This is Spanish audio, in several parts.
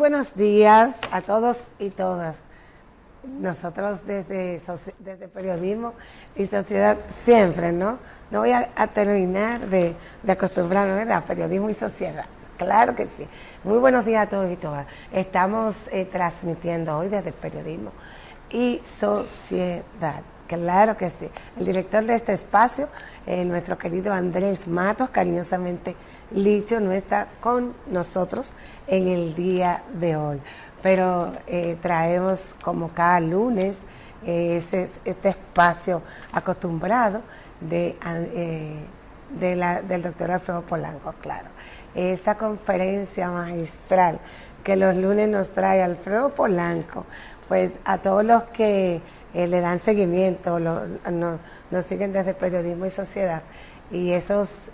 buenos días a todos y todas. Nosotros desde Periodismo y Sociedad siempre, ¿no? No voy a terminar de acostumbrarnos, ¿verdad? Periodismo y Sociedad. Claro que sí. Muy buenos días a todos y todas. Estamos transmitiendo hoy desde Periodismo y Sociedad. Claro que sí. El director de este espacio, nuestro querido Andrés Matos, cariñosamente Licho, no está con nosotros en el día de hoy. Pero traemos como cada lunes este espacio acostumbrado del doctor Alfredo Polanco, claro. Esa conferencia magistral que los lunes nos trae Alfredo Polanco, pues a todos los que le dan seguimiento, nos siguen desde Periodismo y Sociedad, y esos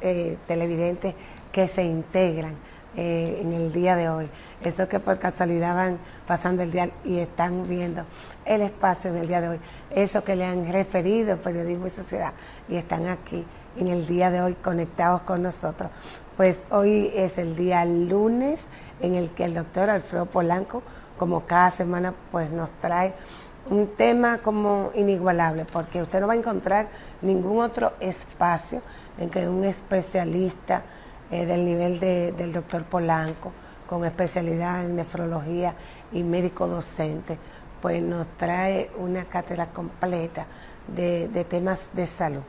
televidentes que se integran en el día de hoy, esos que por casualidad van pasando el día y están viendo el espacio en el día de hoy, esos que le han referido Periodismo y Sociedad y están aquí en el día de hoy conectados con nosotros. Pues hoy es el día lunes en el que el doctor Alfredo Polanco, como cada semana, pues nos trae un tema como inigualable, porque usted no va a encontrar ningún otro espacio en que un especialista del nivel del doctor Polanco, con especialidad en nefrología y médico docente, pues nos trae una cátedra completa de temas de salud,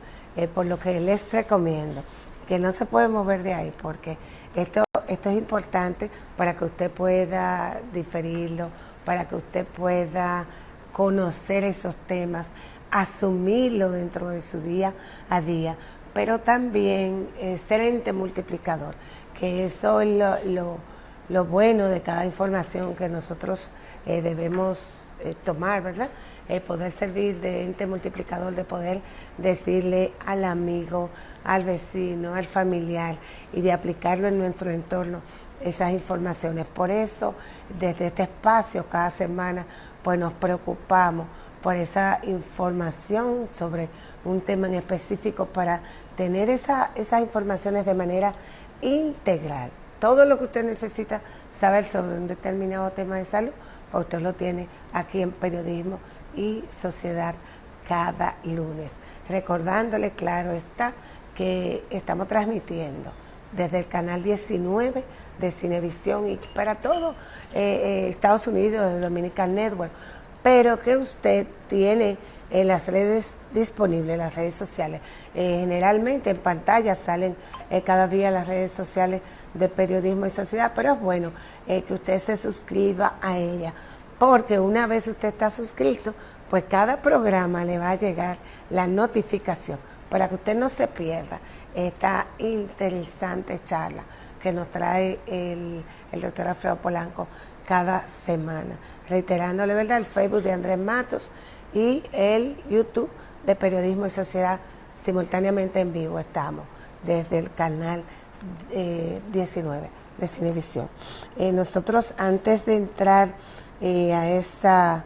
por lo que les recomiendo que no se puede mover de ahí, porque esto es importante para que usted pueda diferirlo, para que usted pueda conocer esos temas, asumirlo dentro de su día a día, pero también ser ente multiplicador, que eso es lo bueno de cada información que nosotros debemos tomar, ¿verdad? Poder servir de ente multiplicador, de poder decirle al amigo, al vecino, al familiar, y de aplicarlo en nuestro entorno esas informaciones. Por eso, desde este espacio, cada semana, pues nos preocupamos por esa información sobre un tema en específico, para tener esas informaciones de manera integral. Todo lo que usted necesita saber sobre un determinado tema de salud, pues usted lo tiene aquí en Periodismo y Sociedad cada lunes. Recordándole, claro está, que estamos transmitiendo desde el canal 19 de Cinevisión y para todo Estados Unidos, de Dominican Network, pero que usted tiene en las redes disponibles, las redes sociales. Generalmente en pantalla salen cada día las redes sociales de Periodismo y Sociedad, pero es bueno que usted se suscriba a ella, porque una vez usted está suscrito, pues cada programa le va a llegar la notificación para que usted no se pierda esta interesante charla que nos trae el doctor Alfredo Polanco cada semana. Reiterándole, ¿verdad?, el Facebook de Andrés Matos y el YouTube de Periodismo y Sociedad, simultáneamente en vivo estamos desde el canal 19 de Cinevisión. Nosotros, antes de entrar a esa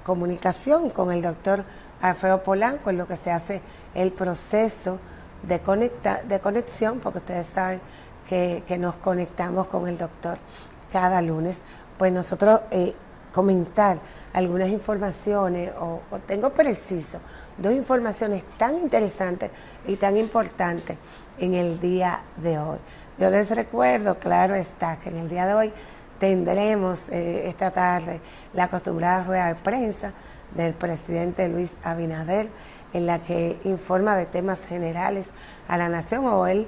comunicación con el doctor Alfredo Polanco, en lo que se hace el proceso de conexión, porque ustedes saben que nos conectamos con el doctor cada lunes, pues nosotros comentar algunas informaciones, o tengo preciso dos informaciones tan interesantes y tan importantes en el día de hoy. Yo les recuerdo, claro está, que en el día de hoy tendremos esta tarde la acostumbrada rueda de prensa del presidente Luis Abinader, en la que informa de temas generales a la nación, o él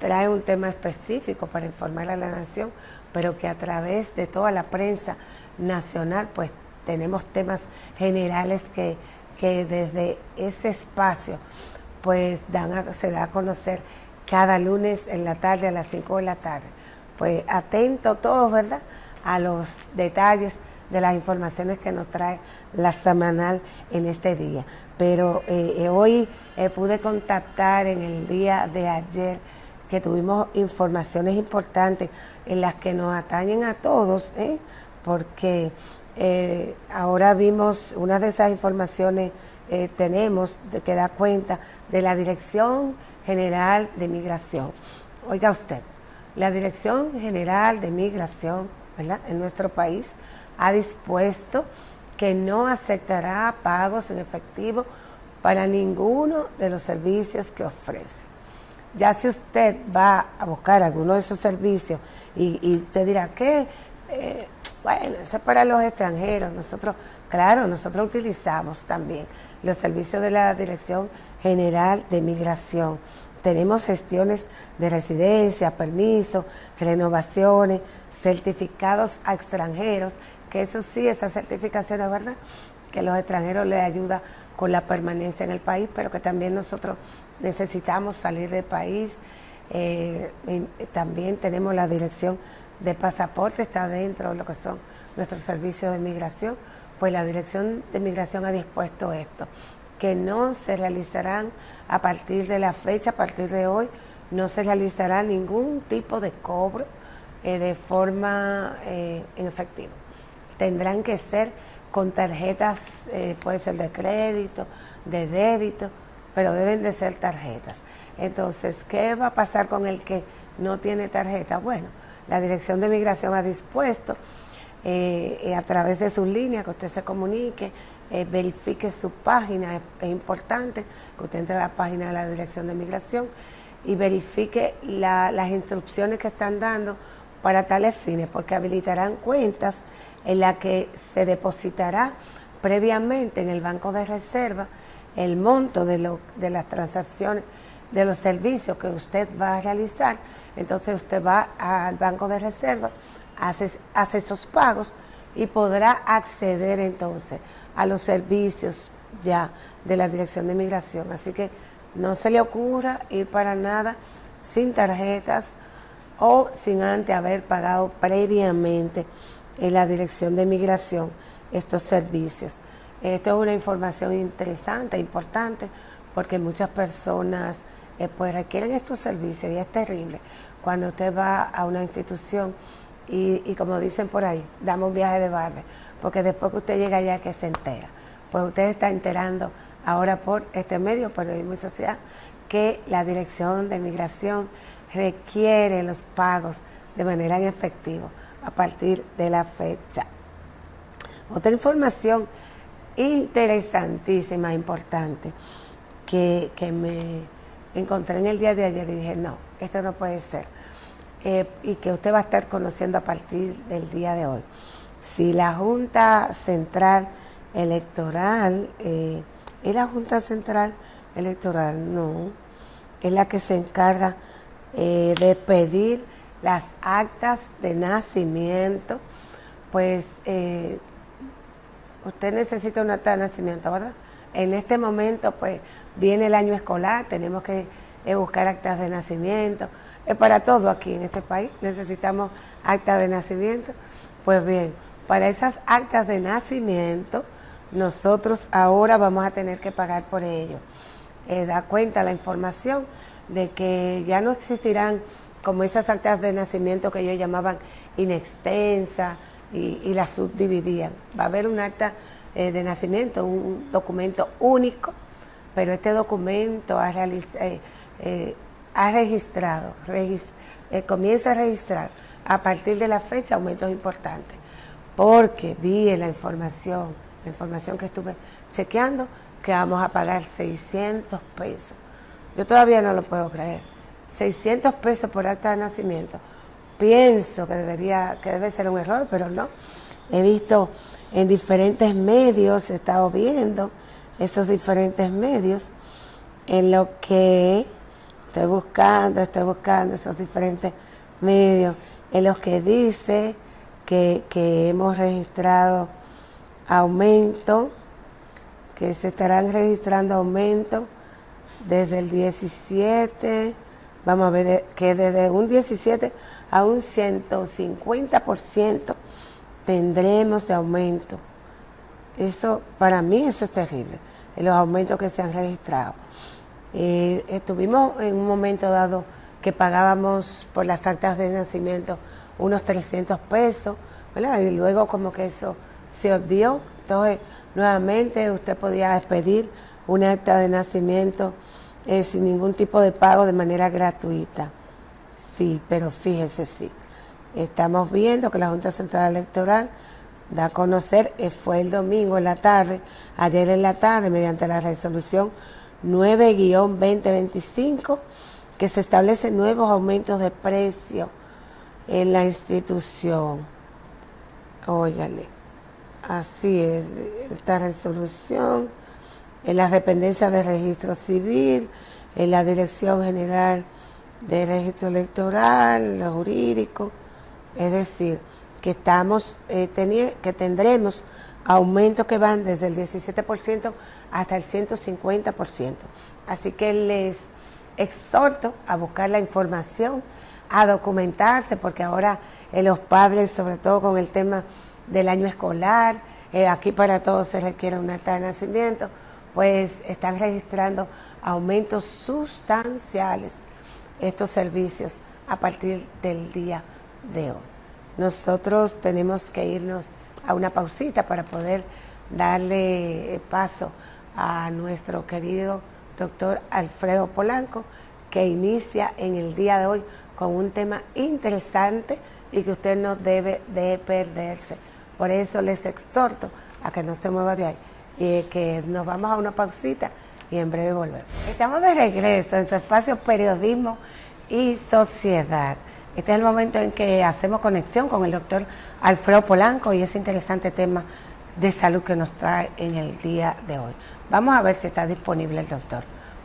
trae un tema específico para informar a la nación, pero que a través de toda la prensa nacional pues tenemos temas generales que desde ese espacio pues se da a conocer cada lunes en la tarde a las 5 de la tarde. Pues atentos todos, ¿verdad?, a los detalles de las informaciones que nos trae la semanal en este día. Pero hoy pude contactar en el día de ayer, que tuvimos informaciones importantes en las que nos atañen a todos, porque ahora vimos una de esas informaciones, tenemos que da cuenta de la Dirección General de Migración. Oiga usted, la Dirección General de Migración, ¿verdad?, en nuestro país ha dispuesto que no aceptará pagos en efectivo para ninguno de los servicios que ofrece. Ya si usted va a buscar alguno de esos servicios y se dirá que, bueno, eso es para los extranjeros. Nosotros utilizamos también los servicios de la Dirección General de Migración. Tenemos gestiones de residencia, permisos, renovaciones, certificados a extranjeros, que eso sí, esas certificaciones, ¿verdad?, que los extranjeros les ayuda con la permanencia en el país, pero que también nosotros necesitamos salir del país. También tenemos la dirección de pasaporte, está dentro de lo que son nuestros servicios de migración. Pues la Dirección de Migración ha dispuesto esto, que no se realizarán a partir de la fecha, a partir de hoy, no se realizará ningún tipo de cobro de forma en efectivo. Tendrán que ser con tarjetas, puede ser de crédito, de débito, pero deben de ser tarjetas. Entonces, ¿qué va a pasar con el que no tiene tarjeta? Bueno, la Dirección de Migración ha dispuesto a través de sus líneas que usted se comunique, verifique su página. Es importante que usted entre a la página de la Dirección de Migración y verifique las instrucciones que están dando para tales fines, porque habilitarán cuentas en las que se depositará previamente en el banco de reserva el monto de las transacciones, de los servicios que usted va a realizar. Entonces usted va al banco de reserva, hace esos pagos y podrá acceder entonces a los servicios ya de la Dirección de Migración. Así que no se le ocurra ir para nada sin tarjetas o sin antes haber pagado previamente en la Dirección de Migración estos servicios. Esto es una información interesante, importante, porque muchas personas pues requieren estos servicios y es terrible cuando usted va a una institución y como dicen por ahí, dame un viaje de balde, porque después que usted llega allá que se entera. Pues usted está enterando ahora por este medio, Periodismo y Sociedad, que la Dirección de Migración requiere los pagos de manera en efectivo a partir de la fecha. Otra información interesantísima, importante, que me encontré en el día de ayer y dije, no, esto no puede ser. Y que usted va a estar conociendo a partir del día de hoy. Si la Junta Central Electoral, ¿es la Junta Central Electoral? No, es la que se encarga de pedir las actas de nacimiento. Pues usted necesita una acta de nacimiento, ¿verdad? En este momento pues viene el año escolar, tenemos que buscar actas de nacimiento. Es para todo aquí en este país, necesitamos actas de nacimiento. Pues bien, para esas actas de nacimiento nosotros ahora vamos a tener que pagar por ello. Da cuenta la información de que ya no existirán como esas actas de nacimiento que ellos llamaban inextensas y las subdividían. Va a haber un acta de nacimiento, un documento único, pero este documento comienza a registrar a partir de la fecha aumentos importantes, porque vi en la información que estuve chequeando, que vamos a pagar 600 pesos. Yo todavía no lo puedo creer. 600 pesos por acta de nacimiento. Pienso que debe ser un error, pero no. He visto en diferentes medios, he estado viendo esos diferentes medios, en lo que estoy buscando esos diferentes medios, en los que dice que hemos registrado aumento, que se estarán registrando aumentos desde el 17, vamos a ver, que desde un 17 a un 150% tendremos de aumento. Eso, para mí, eso es terrible, los aumentos que se han registrado. Estuvimos en un momento dado que pagábamos por las actas de nacimiento unos 300 pesos, ¿verdad? Y luego como que eso se odió. Entonces, nuevamente usted podía expedir una acta de nacimiento sin ningún tipo de pago de manera gratuita. Sí, pero fíjese, sí. Estamos viendo que la Junta Central Electoral da a conocer, fue el domingo en la tarde, ayer en la tarde, mediante la resolución 9-2025, que se establecen nuevos aumentos de precio en la institución. Óigale, así es, esta resolución en las dependencias de registro civil, en la Dirección General de Registro Electoral, lo jurídico, es decir, que que tendremos aumentos que van desde el 17% hasta el 150%. Así que les exhorto a buscar la información, a documentarse, porque ahora los padres, sobre todo con el tema del año escolar, aquí para todos se requiere un acta de nacimiento, pues están registrando aumentos sustanciales estos servicios a partir del día de hoy. Nosotros tenemos que irnos a una pausita para poder darle paso a nuestro querido doctor Alfredo Polanco, que inicia en el día de hoy con un tema interesante y que usted no debe de perderse. Por eso les exhorto a que no se mueva de ahí y que nos vamos a una pausita y en breve volvemos. Estamos de regreso en su espacio Periodismo y Sociedad. Este es el momento en que hacemos conexión con el doctor Alfredo Polanco y ese interesante tema de salud que nos trae en el día de hoy. Vamos a ver si está disponible el doctor.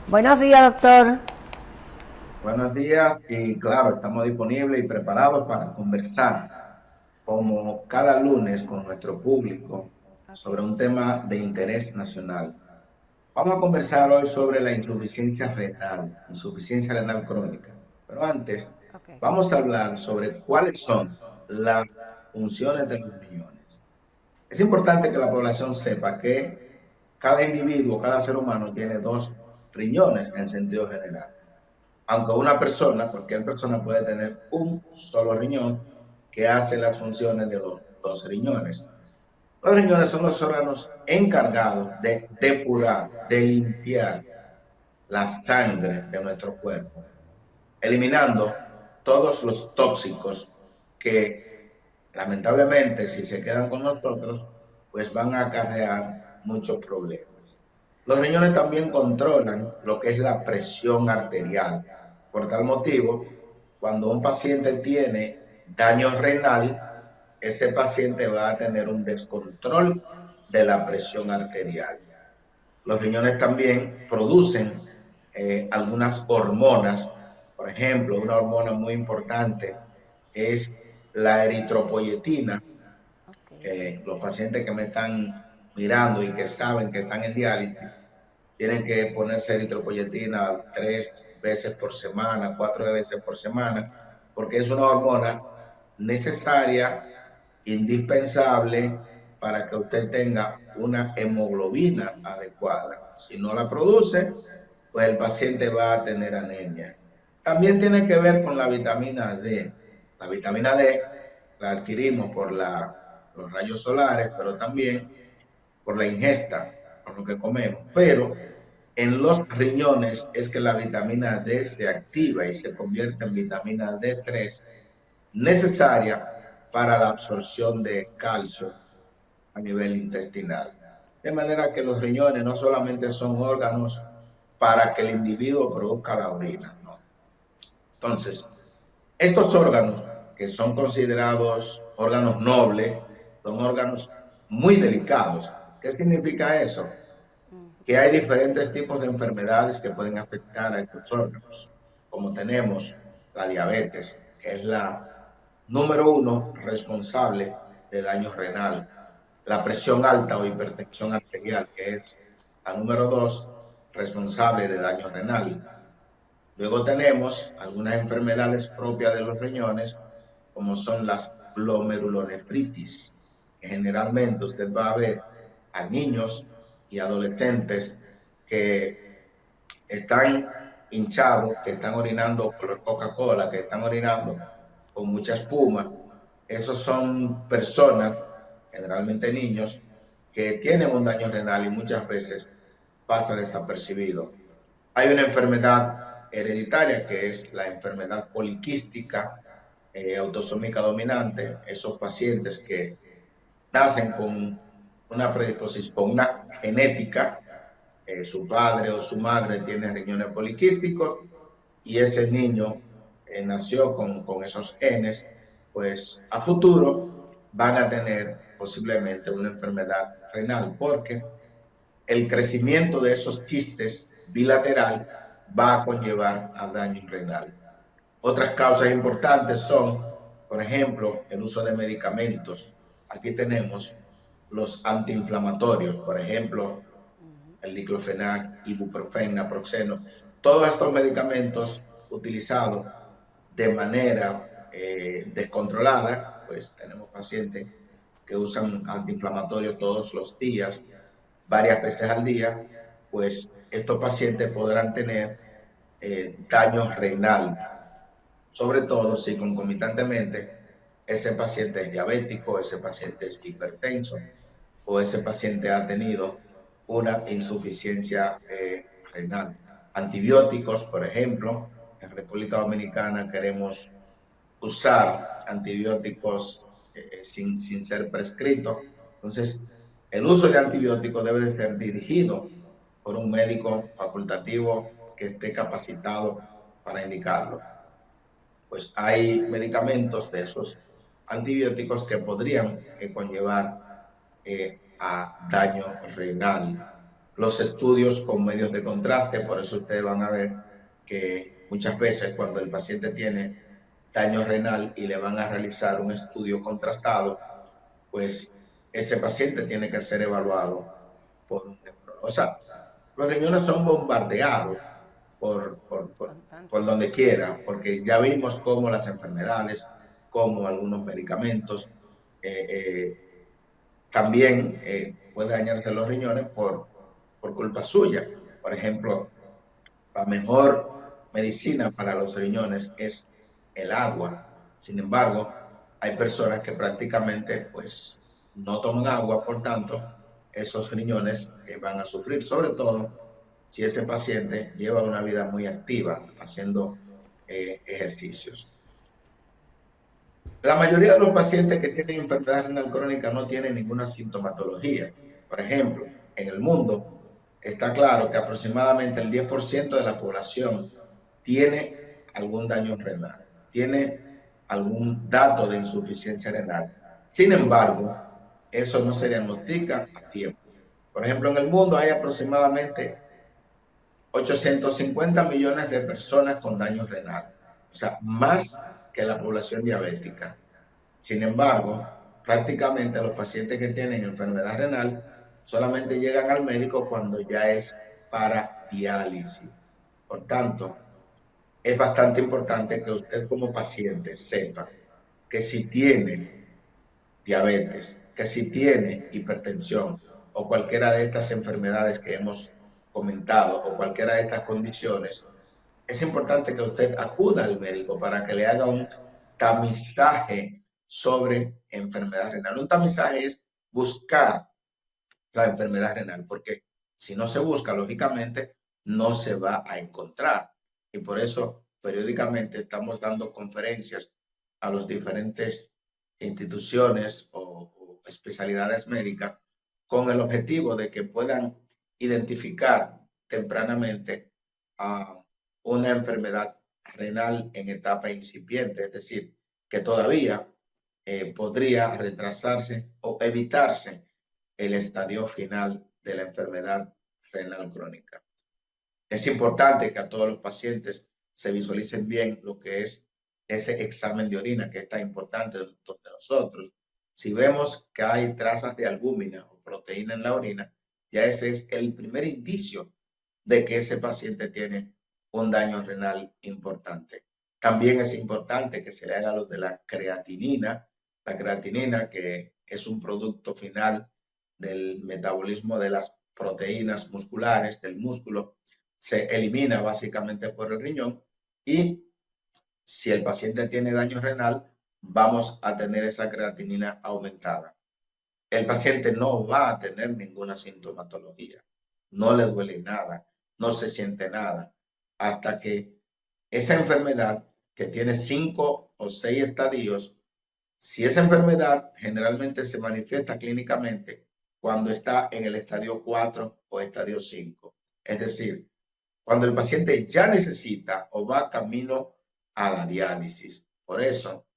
Buenos días, doctor. Buenos días y claro, estamos disponibles y preparados para conversar como cada lunes con nuestro público sobre un tema de interés nacional. Vamos a conversar hoy sobre la insuficiencia renal crónica. Pero antes, vamos a hablar sobre cuáles son las funciones de los riñones. Es importante que la población sepa que cada individuo, cada ser humano tiene dos riñones en sentido general. Aunque cualquier persona puede tener un solo riñón que hace las funciones de los dos riñones. Los riñones son los órganos encargados de depurar, de limpiar la sangre de nuestro cuerpo, eliminando todos los tóxicos que lamentablemente si se quedan con nosotros pues van a acarrear muchos problemas. Los riñones también controlan lo que es la presión arterial. Por tal motivo, cuando un paciente tiene daño renal, ese paciente va a tener un descontrol de la presión arterial. Los riñones también producen algunas hormonas. Por ejemplo, una hormona muy importante es la eritropoyetina. Los pacientes que me están mirando y que saben que están en diálisis tienen que ponerse eritropoyetina 3 veces por semana, 4 veces por semana, porque es una hormona necesaria, indispensable para que usted tenga una hemoglobina adecuada. Si no la produce, pues el paciente va a tener anemia. También tiene que ver con la vitamina D. La vitamina D la adquirimos por los rayos solares, pero también por la ingesta, por lo que comemos. Pero en los riñones es que la vitamina D se activa y se convierte en vitamina D3, necesaria para la absorción de calcio a nivel intestinal. De manera que los riñones no solamente son órganos para que el individuo produzca la orina, no. Entonces, estos órganos, que son considerados órganos nobles, son órganos muy delicados. ¿Qué significa eso? Que hay diferentes tipos de enfermedades que pueden afectar a estos órganos, como tenemos la diabetes, que es la número 1 responsable de daño renal, la presión alta o hipertensión arterial, que es la número 2 responsable de daño renal. Luego tenemos algunas enfermedades propias de los riñones, como son las glomerulonefritis, que generalmente usted va a ver a niños y adolescentes que están hinchados, que están orinando por Coca-Cola, que están orinando con mucha espuma. Esos son personas, generalmente niños, que tienen un daño renal y muchas veces pasa desapercibido. Hay una enfermedad hereditaria que es la enfermedad poliquística, autosómica dominante, esos pacientes que nacen con una predisposición, con una genética, su padre o su madre tiene riñones poliquísticos y ese niño nació con esos genes, pues a futuro van a tener posiblemente una enfermedad renal porque el crecimiento de esos quistes bilateral va a conllevar a daño renal. Otras causas importantes son, por ejemplo, el uso de medicamentos. Aquí tenemos los antiinflamatorios, por ejemplo, el diclofenac, ibuprofeno, naproxeno. Todos estos medicamentos utilizados de manera descontrolada, pues tenemos pacientes que usan antiinflamatorios todos los días, varias veces al día, pues estos pacientes podrán tener daño renal, sobre todo si concomitantemente ese paciente es diabético, ese paciente es hipertenso o ese paciente ha tenido una insuficiencia renal. Antibióticos, por ejemplo, en República Dominicana queremos usar antibióticos sin ser prescritos. Entonces, el uso de antibióticos debe de ser dirigido por un médico facultativo que esté capacitado para indicarlo. Pues hay medicamentos de esos antibióticos que podrían conllevar a daño renal. Los estudios con medios de contraste, por eso ustedes van a ver que muchas veces cuando el paciente tiene daño renal y le van a realizar un estudio contrastado, pues ese paciente tiene que ser evaluado por un nefrólogo. O sea, los riñones son bombardeados por, por, por, por donde quiera, porque ya vimos cómo las enfermedades, como algunos medicamentos, eh, eh, también puede dañarse los riñones por culpa suya. Por ejemplo, la mejor medicina para los riñones es el agua. Sin embargo, hay personas que prácticamente pues no toman agua, por tanto, esos riñones van a sufrir, sobre todo si ese paciente lleva una vida muy activa haciendo ejercicios. La mayoría de los pacientes que tienen enfermedad renal crónica no tienen ninguna sintomatología. Por ejemplo, en el mundo está claro que aproximadamente el 10% de la población tiene algún daño renal, tiene algún dato de insuficiencia renal. Sin embargo, eso no se diagnostica a tiempo. Por ejemplo, en el mundo hay aproximadamente 850 millones de personas con daño renal, o sea, más que la población diabética. Sin embargo, prácticamente los pacientes que tienen enfermedad renal solamente llegan al médico cuando ya es para diálisis. Por tanto, es bastante importante que usted como paciente sepa que si tiene diabetes, que si tiene hipertensión o cualquiera de estas enfermedades que hemos comentado o cualquiera de estas condiciones, es importante que usted acuda al médico para que le haga un tamizaje sobre enfermedad renal. Un tamizaje es buscar la enfermedad renal, porque si no se busca, lógicamente, no se va a encontrar. Y por eso, periódicamente estamos dando conferencias a las diferentes instituciones o especialidades médicas con el objetivo de que puedan identificar tempranamente a una enfermedad renal en etapa incipiente, es decir, que todavía podría retrasarse o evitarse el estadio final de la enfermedad renal crónica. Es importante que a todos los pacientes se visualicen bien lo que es ese examen de orina, que es tan importante de nosotros. Si vemos que hay trazas de albúmina o proteína en la orina, ya ese es el primer indicio de que ese paciente tiene un daño renal importante. También es importante que se le haga lo de la creatinina que es un producto final del metabolismo de las proteínas musculares del músculo, se elimina básicamente por el riñón y si el paciente tiene daño renal, vamos a tener esa creatinina aumentada. El paciente no va a tener ninguna sintomatología, no le duele nada, no se siente nada, hasta que esa enfermedad que tiene 5 o 6 estadios, si esa enfermedad generalmente se manifiesta clínicamente cuando está en el estadio 4 o estadio 5. Es decir, cuando el paciente ya necesita o va camino a la diálisis. Por eso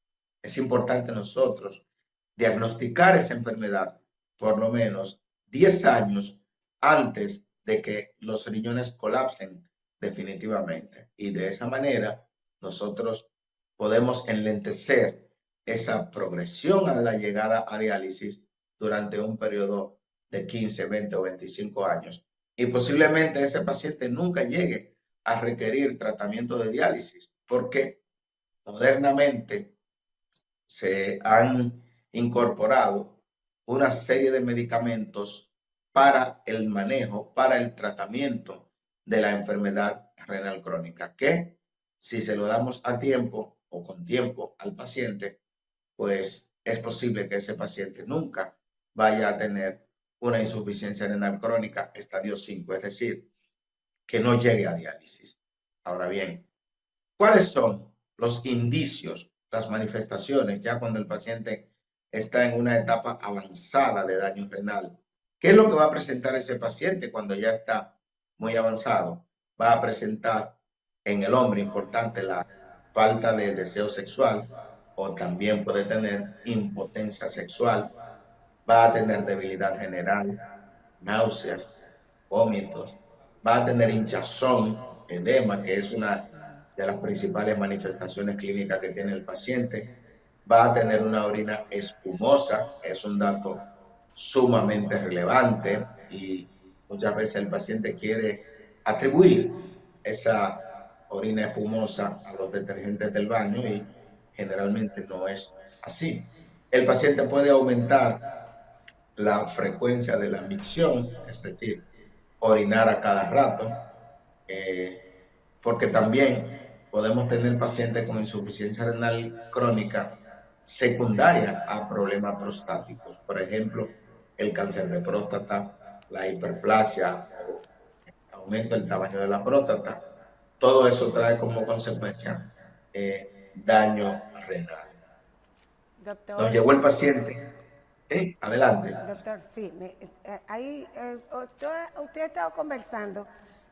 es importante nosotros diagnosticar esa enfermedad por lo menos 10 años antes de que los riñones colapsen definitivamente. Y de esa manera nosotros podemos enlentecer esa progresión a la llegada a diálisis durante un periodo de 15, 20 o 25 años. Y posiblemente ese paciente nunca llegue a requerir tratamiento de diálisis, porque modernamente se han incorporado una serie de medicamentos para el manejo, para el tratamiento de la enfermedad renal crónica, que si se lo damos a tiempo o con tiempo al paciente, pues es posible que ese paciente nunca vaya a tener una insuficiencia renal crónica estadio 5, es decir, que no llegue a diálisis. Ahora bien, ¿cuáles son los indicios, las manifestaciones, ya cuando el paciente está en una etapa avanzada de daño renal? ¿Qué es lo que va a presentar ese paciente cuando ya está muy avanzado? Va a presentar en el hombre, importante, la falta de deseo sexual, o también puede tener impotencia sexual, va a tener debilidad general, náuseas, vómitos, va a tener hinchazón, edema, que es una de las principales manifestaciones clínicas que tiene el paciente, va a tener una orina espumosa, es un dato sumamente relevante y muchas veces el paciente quiere atribuir esa orina espumosa a los detergentes del baño y generalmente no es así. El paciente puede aumentar la frecuencia de la micción, es decir, orinar a cada rato, eh, porque también podemos tener pacientes con insuficiencia renal crónica secundaria a problemas prostáticos, por ejemplo, el cáncer de próstata, la hiperplasia o aumento del tamaño de la próstata. Todo eso trae como consecuencia daño renal. Nos Doctor, llegó el paciente. Adelante. doctor, sí, ahí usted ha estado conversando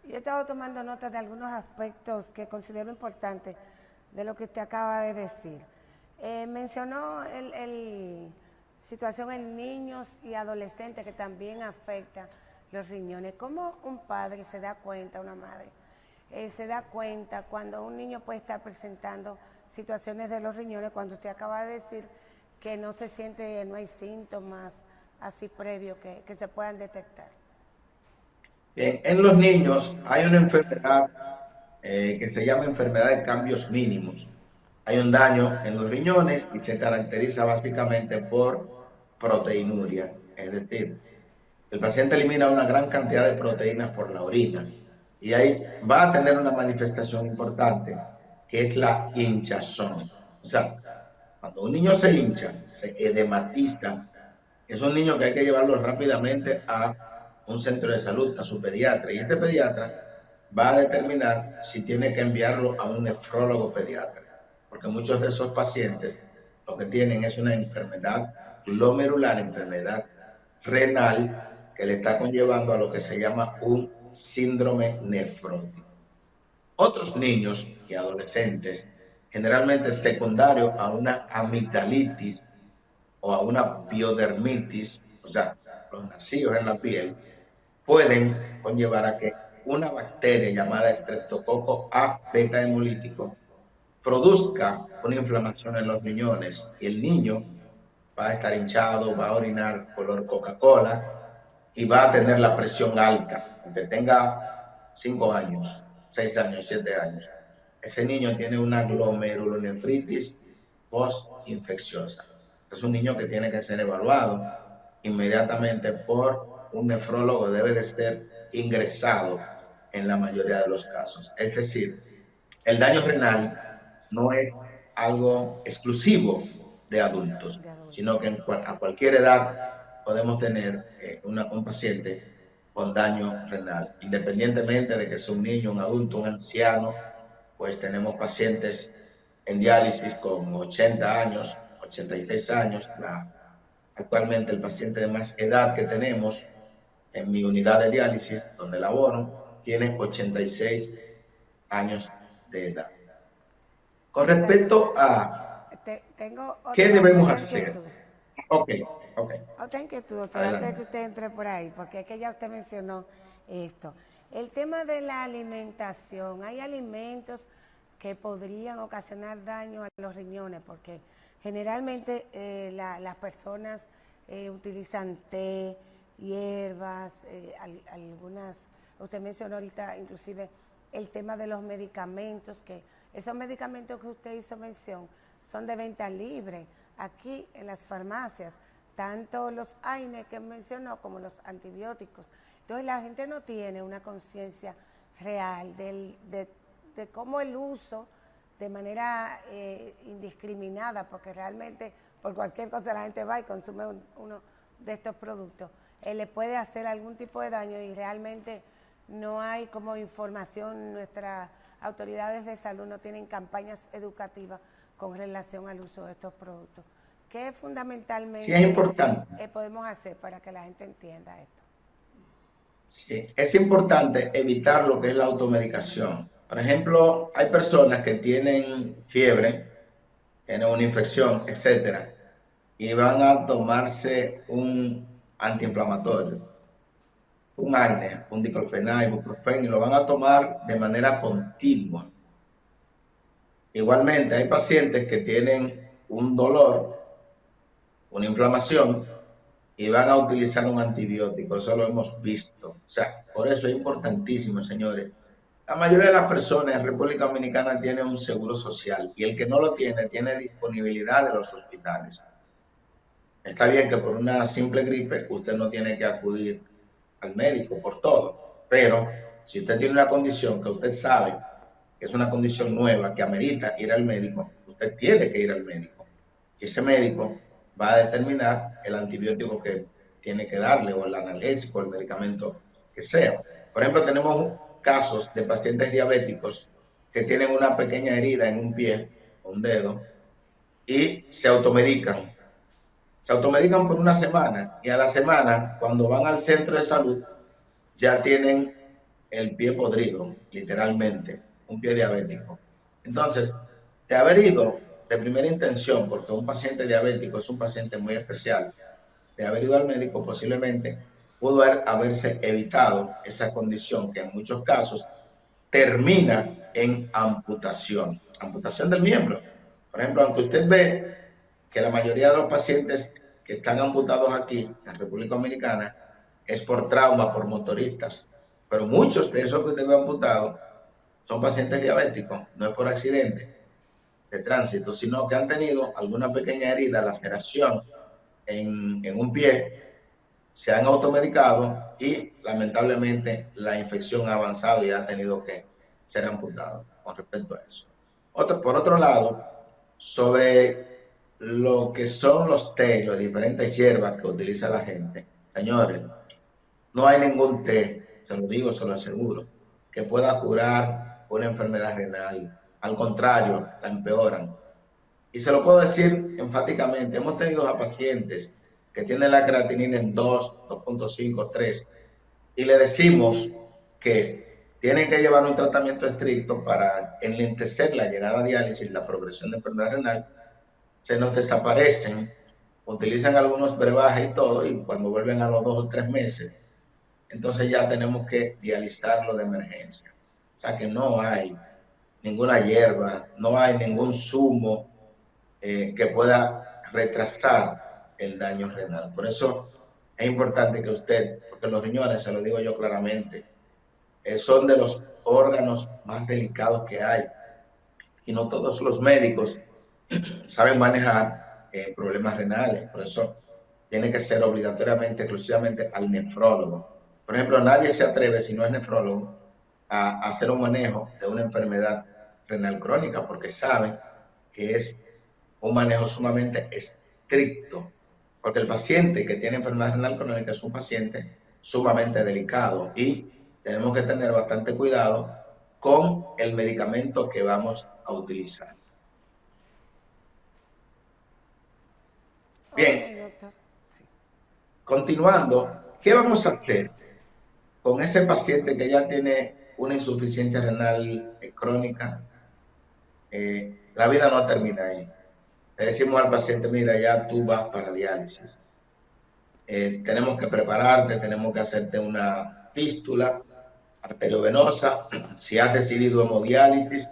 y he estado tomando nota de algunos aspectos que considero importantes de lo que usted acaba de decir. Mencionó el situación en niños y adolescentes que también afecta los riñones. ¿Cómo un padre se da cuenta, una madre, se da cuenta cuando un niño puede estar presentando situaciones de los riñones, cuando usted acaba de decir que no se siente, no hay síntomas así previos que se puedan detectar? Bien, en los niños hay una enfermedad que se llama enfermedad de cambios mínimos. Hay un daño en los riñones y se caracteriza básicamente por proteinuria, es decir, el paciente elimina una gran cantidad de proteínas por la orina y ahí va a tener una manifestación importante que es la hinchazón. O sea, cuando un niño se hincha, se edematiza, es un niño que hay que llevarlo rápidamente a un centro de salud, a su pediatra, y este pediatra va a determinar si tiene que enviarlo a un nefrólogo pediatra, porque muchos de esos pacientes lo que tienen es una enfermedad glomerular, enfermedad renal, que le está conllevando a lo que se llama un síndrome nefrótico. Otros niños y adolescentes, generalmente secundarios a una amigdalitis o a una piodermitis, o sea, los nacidos en la piel, pueden conllevar a que una bacteria llamada Streptococcus A beta hemolítico produzca una inflamación en los riñones y el niño va a estar hinchado, va a orinar color Coca-Cola y va a tener la presión alta, aunque tenga 5 años, 6 años, 7 años. Ese niño tiene una glomerulonefritis postinfecciosa. Es un niño que tiene que ser evaluado inmediatamente por un nefrólogo, debe de ser ingresado en la mayoría de los casos. Es decir, el daño renal no es algo exclusivo de adultos, De adultos. sino que a cualquier edad podemos tener un paciente con daño renal, independientemente de que sea un niño, un adulto, un anciano, pues tenemos pacientes en diálisis con 80 años, 86 años. Actualmente el paciente de más edad que tenemos en mi unidad de diálisis, donde laboro, tiene 86 años de edad. Con respecto a Tengo qué debemos otra hacer. inquietud. Ok, ok. Otra inquietud, doctor, antes de que Adelante. usted entre por ahí, porque es que ya usted mencionó esto. El tema de la alimentación, hay alimentos que podrían ocasionar daño a los riñones, porque generalmente las personas utilizan té, hierbas, algunas, usted mencionó ahorita inclusive el tema de los medicamentos, que esos medicamentos que usted hizo mención son de venta libre aquí en las farmacias, tanto los AINE que mencionó como los antibióticos. Entonces la gente no tiene una conciencia real de cómo el uso de manera indiscriminada, porque realmente por cualquier cosa la gente va y consume uno de estos productos, le puede hacer algún tipo de daño y realmente no hay como información, nuestras autoridades de salud no tienen campañas educativas con relación al uso de estos productos. ¿Qué Sí, es fundamentalmente importante. podemos hacer para que la gente entienda esto? Sí, es importante evitar lo que es la automedicación. Por ejemplo, hay personas que tienen fiebre, tienen una infección, etcétera, y van a tomarse un antiinflamatorio, un AINE, un diclofenac, ibuprofeno, y lo van a tomar de manera continua. Igualmente, hay pacientes que tienen un dolor, una inflamación, y van a utilizar un antibiótico. Eso lo hemos visto. O sea, por eso es importantísimo, señores. La mayoría de las personas en República Dominicana tienen un seguro social y el que no lo tiene, tiene disponibilidad de los hospitales. Está bien que por una simple gripe usted no tiene que acudir al médico por todo, pero si usted tiene una condición que usted sabe que es una condición nueva que amerita ir al médico, usted tiene que ir al médico. Y ese médico va a determinar el antibiótico que tiene que darle o el analgésico, el medicamento que sea. Por ejemplo, tenemos casos de pacientes diabéticos que tienen una pequeña herida en un pie o un dedo y se automedican. Se automedican por una semana y a la semana, cuando van al centro de salud, ya tienen el pie podrido, literalmente, un pie diabético. Entonces, de haber ido de primera intención, porque un paciente diabético es un paciente muy especial, de haber ido al médico, posiblemente pudo haberse evitado esa condición que en muchos casos termina en amputación del miembro. Por ejemplo, aunque usted ve que la mayoría de los pacientes que están amputados aquí, en República Dominicana, es por trauma, por motoristas. Pero muchos de esos que usted ve amputados son pacientes diabéticos, no es por accidente de tránsito, sino que han tenido alguna pequeña herida, laceración en un pie, se han automedicado y lamentablemente la infección ha avanzado y ha tenido que ser amputado con respecto a eso. Por otro lado, sobre lo que son los tés, las diferentes hierbas que utiliza la gente, señores, no hay ningún té, se lo digo, se lo aseguro, que pueda curar una enfermedad renal. Al contrario, la empeoran. Y se lo puedo decir enfáticamente, hemos tenido a pacientes que tienen la creatinina en 2, 2.5, 3, y le decimos que tienen que llevar un tratamiento estricto para enlentecer la llegada a diálisis, la progresión de enfermedad renal, se nos desaparecen, utilizan algunos brebajes y todo, y cuando vuelven a los 2 o 3 meses, entonces ya tenemos que dializarlo de emergencia. O sea que no hay ninguna hierba, no hay ningún zumo que pueda retrasar el daño renal. Por eso es importante que usted, porque los riñones, se lo digo yo claramente, son de los órganos más delicados que hay y no todos los médicos saben manejar problemas renales. Por eso tiene que ser obligatoriamente, exclusivamente al nefrólogo. Por ejemplo, nadie se atreve, si no es nefrólogo, a hacer un manejo de una enfermedad renal crónica porque saben que es un manejo sumamente estricto, porque el paciente que tiene enfermedad renal crónica es un paciente sumamente delicado y tenemos que tener bastante cuidado con el medicamento que vamos a utilizar. Ok, Bien, doctor. Sí. continuando, ¿qué vamos a hacer con ese paciente que ya tiene una insuficiencia renal crónica? La vida no termina ahí. Le decimos al paciente, mira, ya tú vas para diálisis. Tenemos que prepararte, tenemos que hacerte una fístula arteriovenosa, si has decidido hemodiálisis,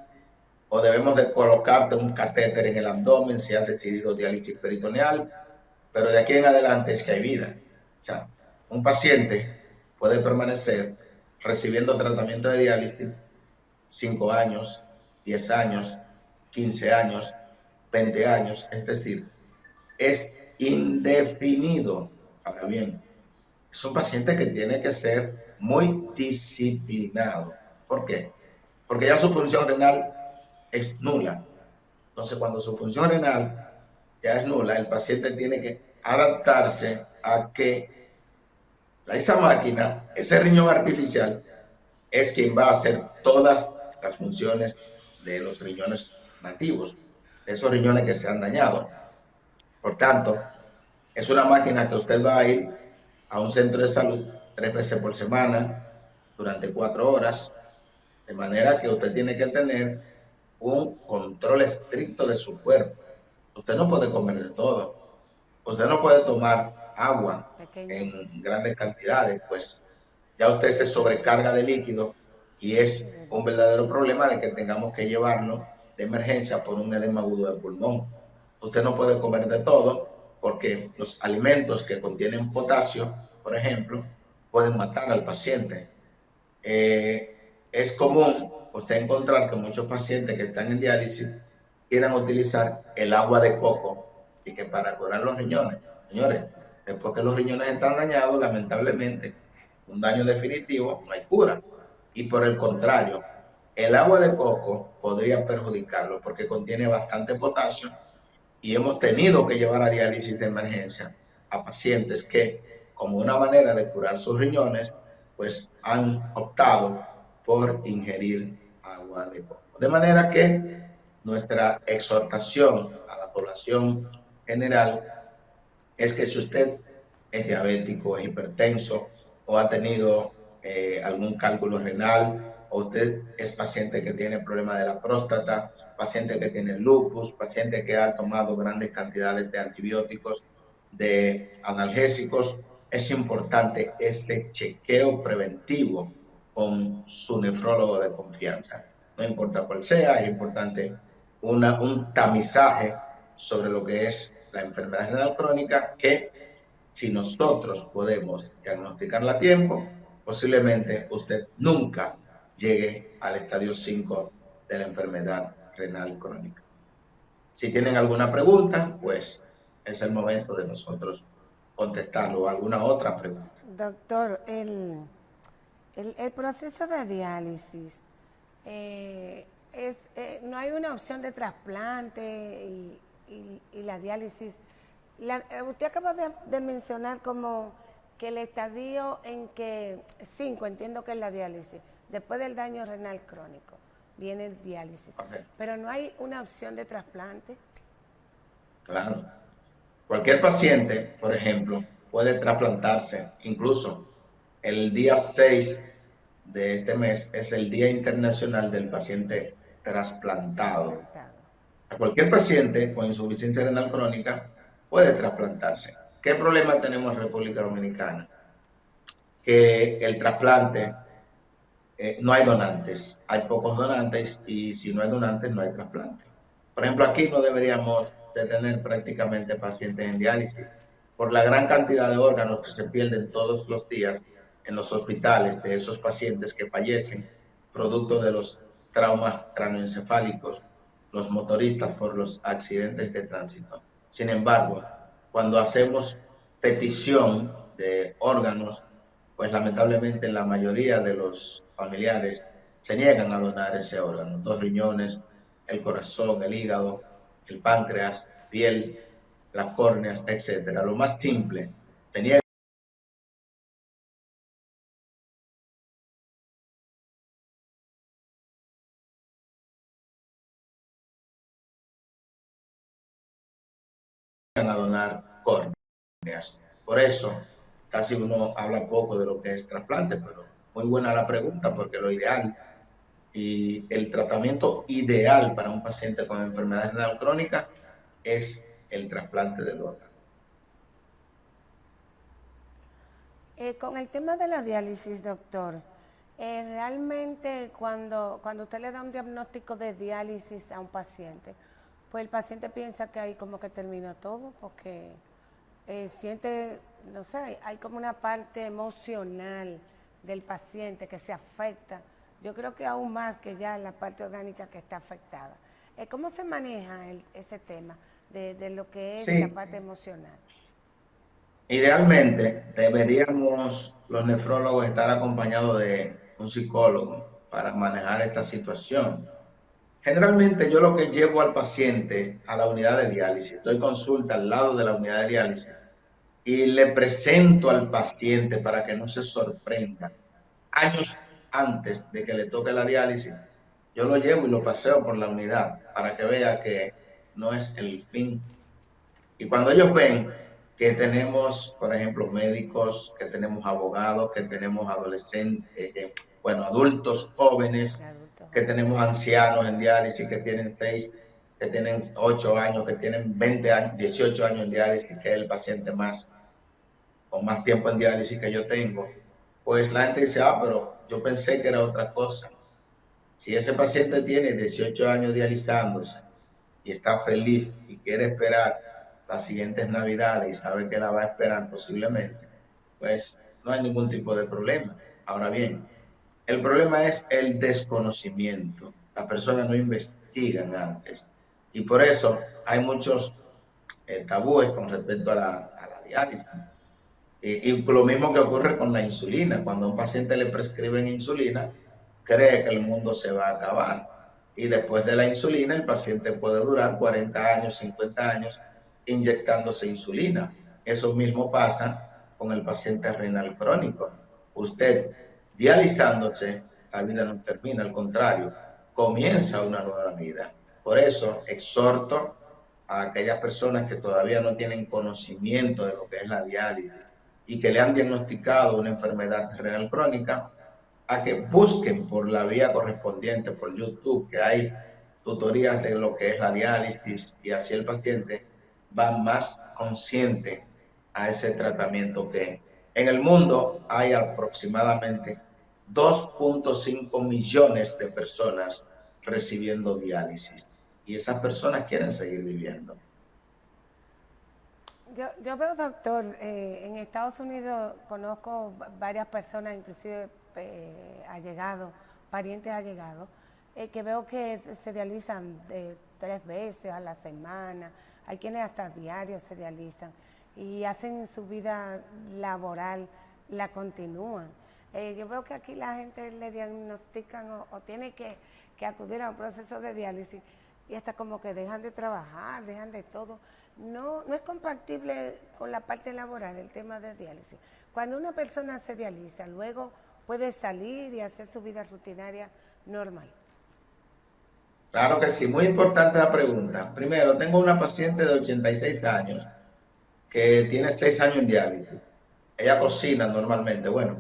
o debemos de colocarte un catéter en el abdomen si has decidido diálisis peritoneal, pero de aquí en adelante es que hay vida. O sea, un paciente puede permanecer recibiendo tratamiento de diálisis 5 años, 10 años, 15 años, 20 años, es decir, es indefinido. Ahora bien, es un paciente que tiene que ser muy disciplinado. ¿Por qué? Porque ya su función renal es nula. Entonces, cuando su función renal ya es nula, el paciente tiene que adaptarse a que esa máquina, ese riñón artificial, es quien va a hacer todas las funciones de los riñones nativos, de esos riñones que se han dañado. Por tanto, es una máquina que usted va a ir a un centro de salud 3 veces por semana durante 4 horas, de manera que usted tiene que tener un control estricto de su cuerpo. Usted no puede comer de todo. Usted no puede tomar agua Pequeño. en grandes cantidades, pues ya usted se sobrecarga de líquido y es un verdadero problema de que tengamos que llevarlo de emergencia por un edema agudo de pulmón. Usted no puede comer de todo porque los alimentos que contienen potasio, por ejemplo, pueden matar al paciente. Es común usted encontrar que muchos pacientes que están en diálisis quieran utilizar el agua de coco y que para curar los riñones. Señores, después que los riñones están dañados, lamentablemente, un daño definitivo, no hay cura. Y por el contrario, el agua de coco podría perjudicarlo porque contiene bastante potasio y hemos tenido que llevar a diálisis de emergencia a pacientes que, como una manera de curar sus riñones, pues han optado por ingerir agua de coco. De manera que nuestra exhortación a la población general es que si usted es diabético, es hipertenso o ha tenido algún cálculo renal, o usted es paciente que tiene problemas de la próstata, paciente que tiene lupus, paciente que ha tomado grandes cantidades de antibióticos, de analgésicos, es importante ese chequeo preventivo con su nefrólogo de confianza. No importa cuál sea, es importante un tamizaje sobre lo que es la enfermedad renal crónica que si nosotros podemos diagnosticarla a tiempo, posiblemente usted nunca llegue al estadio 5 de la enfermedad renal crónica. Si tienen alguna pregunta, pues es el momento de nosotros contestarlo o alguna otra pregunta. Doctor, el proceso de diálisis, no hay una opción de trasplante y la diálisis. Usted acaba de mencionar como que el estadio en que 5, entiendo que es la diálisis, después del daño renal crónico, viene el diálisis. Okay. Pero no hay una opción de trasplante. Claro. Cualquier paciente, por ejemplo, puede trasplantarse. Incluso el día 6 de este mes es el Día Internacional del Paciente Trasplantado. Trasplantado. A cualquier paciente con insuficiencia renal crónica puede trasplantarse. ¿Qué problema tenemos en República Dominicana? Que el trasplante, no hay donantes, hay pocos donantes y si no hay donantes no hay trasplante. Por ejemplo, aquí no deberíamos de tener prácticamente pacientes en diálisis por la gran cantidad de órganos que se pierden todos los días en los hospitales de esos pacientes que fallecen producto de los traumas cráneoencefálicos, los motoristas por los accidentes de tránsito. Sin embargo, cuando hacemos petición de órganos, pues lamentablemente la mayoría de los familiares se niegan a donar ese órgano, 2 riñones, el corazón, el hígado, el páncreas, piel, las córneas, etcétera. Lo más simple, se niegan a donar córneas. Por eso, casi uno habla poco de lo que es trasplante, pero muy buena la pregunta, porque lo ideal y el tratamiento ideal para un paciente con enfermedad renal crónica es el trasplante del órgano. Con el tema de la diálisis, doctor, realmente cuando usted le da un diagnóstico de diálisis a un paciente, pues el paciente piensa que ahí como que terminó todo, porque siente, no sé, hay como una parte emocional del paciente que se afecta. Yo creo que aún más que ya la parte orgánica que está afectada. ¿Cómo se maneja ese tema de lo que es la Sí, parte emocional? idealmente deberíamos los nefrólogos estar acompañados de un psicólogo para manejar esta situación. Generalmente yo lo que llevo al paciente a la unidad de diálisis, doy consulta al lado de la unidad de diálisis y le presento al paciente para que no se sorprenda. Años antes de que le toque la diálisis, yo lo llevo y lo paseo por la unidad para que vea que no es el fin. Y cuando ellos ven que tenemos, por ejemplo, médicos, que tenemos abogados, que tenemos adolescentes, bueno, adultos jóvenes, Adulto que joven. tenemos ancianos en diálisis, que tienen 6, que tienen 8 años, que tienen 20 años, 18 años en diálisis, que es el paciente más con más tiempo en diálisis que yo tengo, pues la gente dice, pero yo pensé que era otra cosa. Si ese paciente tiene 18 años dializándose y está feliz y quiere esperar las siguientes navidades y sabe que la va a esperar posiblemente, pues no hay ningún tipo de problema. Ahora bien, el problema es el desconocimiento. Las personas no investigan antes. Y por eso hay muchos tabúes con respecto a la diálisis. Y lo mismo que ocurre con la insulina. Cuando a un paciente le prescriben insulina, cree que el mundo se va a acabar. Y después de la insulina, el paciente puede durar 40 años, 50 años inyectándose insulina. Eso mismo pasa con el paciente renal crónico. Usted, dializándose, la vida no termina, al contrario, comienza una nueva vida. Por eso, exhorto a aquellas personas que todavía no tienen conocimiento de lo que es la diálisis y que le han diagnosticado una enfermedad renal crónica, a que busquen por la vía correspondiente, por YouTube, que hay tutorías de lo que es la diálisis y así el paciente va más consciente a ese tratamiento que en el mundo hay aproximadamente 2.5 millones de personas recibiendo diálisis y esas personas quieren seguir viviendo. Yo veo, doctor, en Estados Unidos conozco varias personas, inclusive allegados, parientes allegados, que veo que se dializan 3 veces a la semana, hay quienes hasta diarios se dializan y hacen su vida laboral, la continúan. Yo veo que aquí la gente le diagnostican o tiene que acudir a un proceso de diálisis y hasta como que dejan de trabajar, dejan de todo. No es compatible con la parte laboral el tema de diálisis. Cuando una persona se dializa, luego puede salir y hacer su vida rutinaria normal. Claro que sí, muy importante la pregunta. Primero, tengo una paciente de 86 años que tiene 6 años en diálisis. Ella cocina normalmente. Bueno,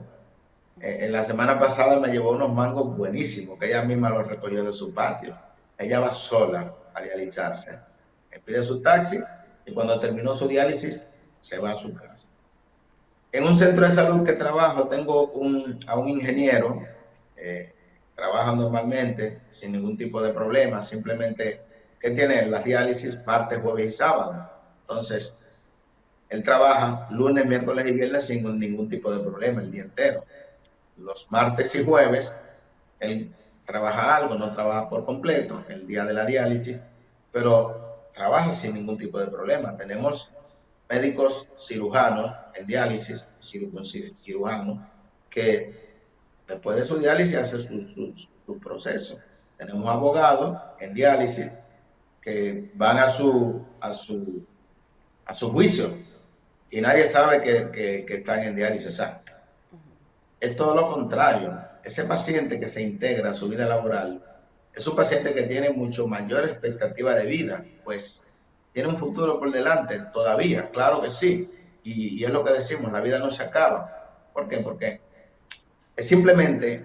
en la semana pasada me llevó unos mangos buenísimos, que ella misma los recogió de su patio. Ella va sola a dializarse. Pide su taxi y cuando terminó su diálisis se va a su casa. En un centro de salud que trabajo tengo a un ingeniero, eh, trabaja normalmente sin ningún tipo de problema, simplemente que tiene las diálisis martes, jueves y sábado. Entonces, él trabaja lunes, miércoles y viernes sin ningún tipo de problema el día entero. Los martes y jueves, él trabaja algo, no trabaja por completo el día de la diálisis, pero trabaja sin ningún tipo de problema. Tenemos médicos cirujanos en diálisis, cirujanos, que después de su diálisis hace su proceso. Tenemos abogados en diálisis que van a su juicio y nadie sabe que están en diálisis. O sea, es todo lo contrario. Ese paciente que se integra a su vida laboral es un paciente que tiene mucho mayor expectativa de vida, pues tiene un futuro por delante todavía, claro que sí, y es lo que decimos, la vida no se acaba. ¿Por qué? Porque es simplemente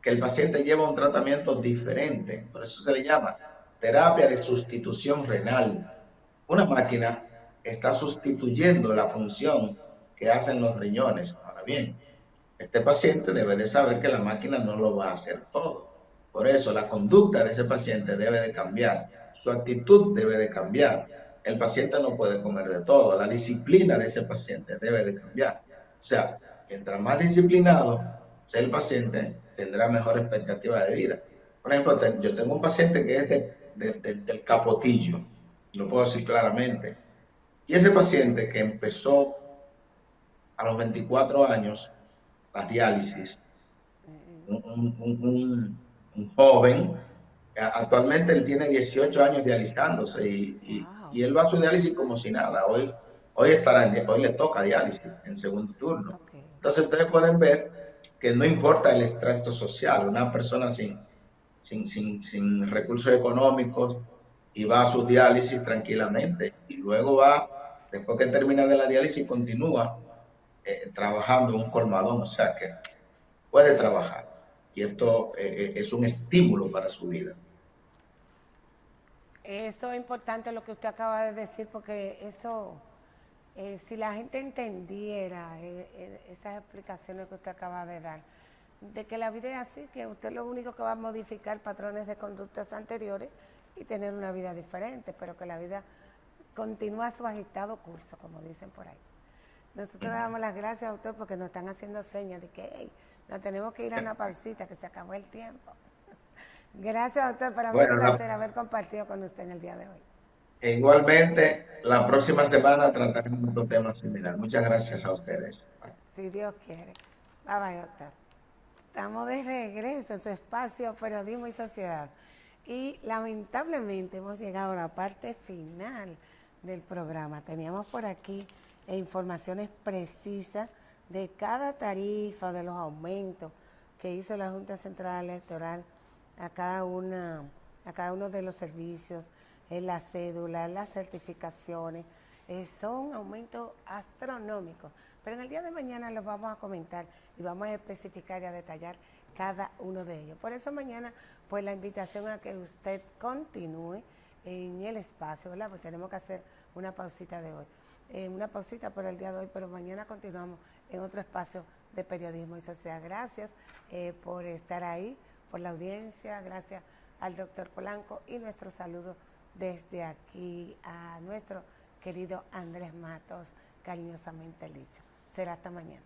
que el paciente lleva un tratamiento diferente, por eso se le llama terapia de sustitución renal. Una máquina está sustituyendo la función que hacen los riñones. Ahora bien, este paciente debe de saber que la máquina no lo va a hacer todo. Por eso la conducta de ese paciente debe de cambiar, su actitud debe de cambiar. El paciente no puede comer de todo, la disciplina de ese paciente debe de cambiar. O sea, mientras más disciplinado sea el paciente, tendrá mejor expectativa de vida. Por ejemplo, yo tengo un paciente que es del Capotillo, lo puedo decir claramente, y ese paciente que empezó a los 24 años la diálisis, un joven, actualmente él tiene 18 años dializándose Wow. y él va a su diálisis como si nada. Hoy le toca diálisis en segundo turno. Ok. Entonces ustedes pueden ver que no importa el extracto social, una persona sin recursos económicos y va a su diálisis tranquilamente y luego va, después que termina de la diálisis, continúa trabajando en un colmadón, o sea que puede trabajar y esto es un estímulo para su vida. Eso es importante lo que usted acaba de decir, porque eso, si la gente entendiera esas explicaciones que usted acaba de dar, de que la vida es así, que usted lo único que va a modificar patrones de conductas anteriores y tener una vida diferente, pero que la vida continúa su agitado curso, como dicen por ahí. Nosotros le damos las gracias a usted porque nos están haciendo señas de que hey, nos tenemos que ir a una pausita, que se acabó el tiempo. Gracias, doctor. Para mí un Bueno, placer haber compartido con usted en el día de hoy. igualmente, la próxima semana trataremos otro tema similar. Muchas gracias a ustedes. Si Dios quiere. Bye bye, doctor. Estamos de regreso en su espacio Periodismo y Sociedad. Y lamentablemente hemos llegado a la parte final del programa. Teníamos por aquí informaciones precisas de cada tarifa, de los aumentos que hizo la Junta Central Electoral a cada uno de los servicios, la cédula, las certificaciones. Son aumentos astronómicos. Pero en el día de mañana los vamos a comentar y vamos a especificar y a detallar cada uno de ellos. Por eso mañana, pues la invitación a que usted continúe en el espacio, ¿verdad? Pues tenemos que hacer una pausita de hoy. Una pausita por el día de hoy, pero mañana continuamos en otro espacio de periodismo y sociedad. Gracias por estar ahí, por la audiencia, gracias al doctor Polanco y nuestro saludo desde aquí a nuestro querido Andrés Matos, cariñosamente Licio. Será hasta mañana.